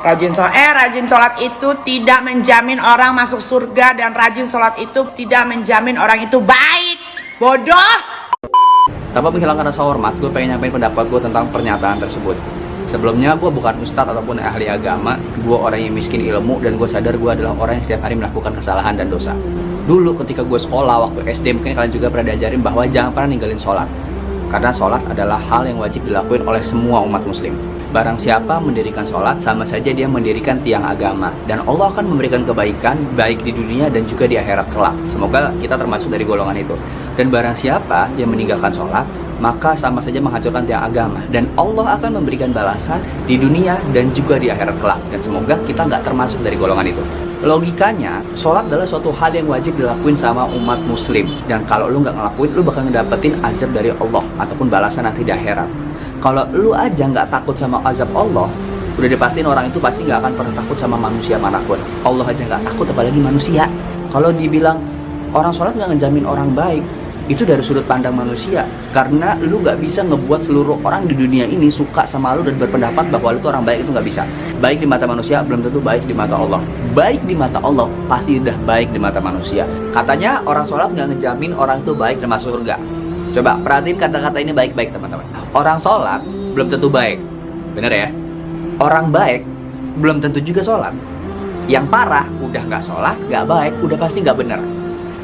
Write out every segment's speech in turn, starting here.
Rajin sholat itu tidak menjamin orang masuk surga, dan rajin sholat itu tidak menjamin orang itu baik. Bodoh. Tanpa menghilangkan rasa hormat, gue pengen nyampein pendapat gue tentang pernyataan tersebut. Sebelumnya, gue bukan ustadz ataupun ahli agama. Gue orang yang miskin ilmu, dan gue sadar gue adalah orang yang setiap hari melakukan kesalahan dan dosa. Dulu ketika gue sekolah, waktu SD, mungkin kalian juga pernah diajarin bahwa jangan pernah ninggalin sholat. Karena sholat adalah hal yang wajib dilakuin oleh semua umat muslim. Barang siapa mendirikan sholat, sama saja dia mendirikan tiang agama. Dan Allah akan memberikan kebaikan, baik di dunia dan juga di akhirat kelak. Semoga kita termasuk dari golongan itu. Dan barang siapa yang meninggalkan sholat, maka sama saja menghancurkan tiang agama. Dan Allah akan memberikan balasan di dunia dan juga di akhirat kelak. Dan semoga kita nggak termasuk dari golongan itu. Logikanya, sholat adalah suatu hal yang wajib dilakuin sama umat muslim. Dan kalau lu nggak ngelakuin, lu bakal ngedapetin azab dari Allah ataupun balasan nanti di akhirat. Kalau lu aja nggak takut sama azab Allah, udah dipastiin orang itu pasti nggak akan pernah takut sama manusia manapun. Allah aja nggak takut, apalagi manusia. Kalau dibilang orang sholat nggak ngejamin orang baik, itu dari sudut pandang manusia. Karena lu nggak bisa ngebuat seluruh orang di dunia ini suka sama lu dan berpendapat bahwa lu tuh orang baik, itu nggak bisa. Baik di mata manusia belum tentu baik di mata Allah. Baik di mata Allah pasti udah baik di mata manusia. Katanya orang sholat nggak ngejamin orang itu baik dan masuk surga. Coba perhatiin kata-kata ini baik-baik, teman-teman. Orang sholat belum tentu baik, bener ya? Orang baik belum tentu juga sholat. Yang parah udah nggak sholat, nggak baik, udah pasti nggak bener.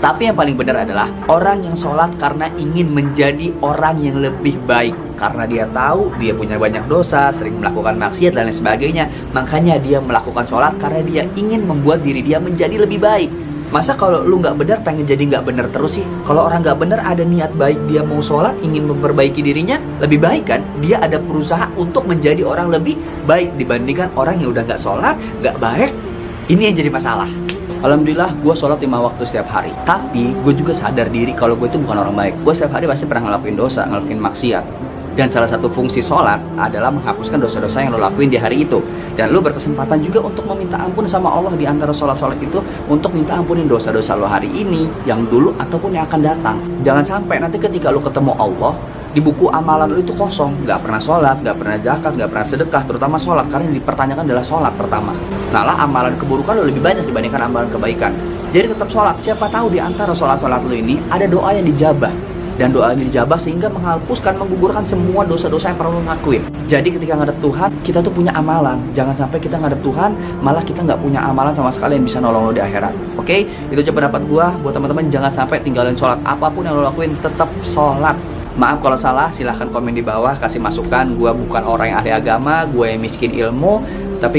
Tapi yang paling benar adalah orang yang sholat karena ingin menjadi orang yang lebih baik. Karena dia tahu dia punya banyak dosa, sering melakukan maksiat dan lain sebagainya. Makanya dia melakukan sholat karena dia ingin membuat diri dia menjadi lebih baik. Masa kalau lu nggak benar pengen jadi nggak benar terus sih? Kalau orang nggak benar ada niat baik, dia mau sholat, ingin memperbaiki dirinya, lebih baik kan? Dia ada berusaha untuk menjadi orang lebih baik dibandingkan orang yang udah nggak sholat, nggak baik. Ini yang jadi masalah. Alhamdulillah gue sholat 5 waktu setiap hari. Tapi gue juga sadar diri kalau gue itu bukan orang baik. Gue setiap hari pasti pernah ngelakuin dosa, ngelakuin maksiat. Dan salah satu fungsi sholat adalah menghapuskan dosa-dosa yang lo lakuin di hari itu. Dan lo berkesempatan juga untuk meminta ampun sama Allah di antara sholat-sholat itu, untuk minta ampunin dosa-dosa lo hari ini, yang dulu ataupun yang akan datang. Jangan sampai nanti ketika lo ketemu Allah, di buku amalan lo itu kosong, nggak pernah sholat, nggak pernah zakat, nggak pernah sedekah, terutama sholat, karena yang dipertanyakan adalah sholat pertama. Nah, amalan keburukan lo lebih banyak dibandingkan amalan kebaikan. Jadi tetap sholat. Siapa tahu di antara sholat-sholat lo ini ada doa yang dijabah. Dan doa ini dijabah sehingga menghapuskan, menggugurkan semua dosa-dosa yang pernah lo lakuin. Jadi ketika ngadep Tuhan, kita tuh punya amalan. Jangan sampai kita ngadep Tuhan, malah kita nggak punya amalan sama sekali yang bisa nolong lo di akhirat. Oke? Itu coba pendapat gua. Buat teman-teman, jangan sampai tinggalin sholat. Apapun yang lo lakuin, tetap sholat. Maaf kalau salah, silahkan komen di bawah, kasih masukan. Gua bukan orang yang ahli agama, gue yang miskin ilmu, tapi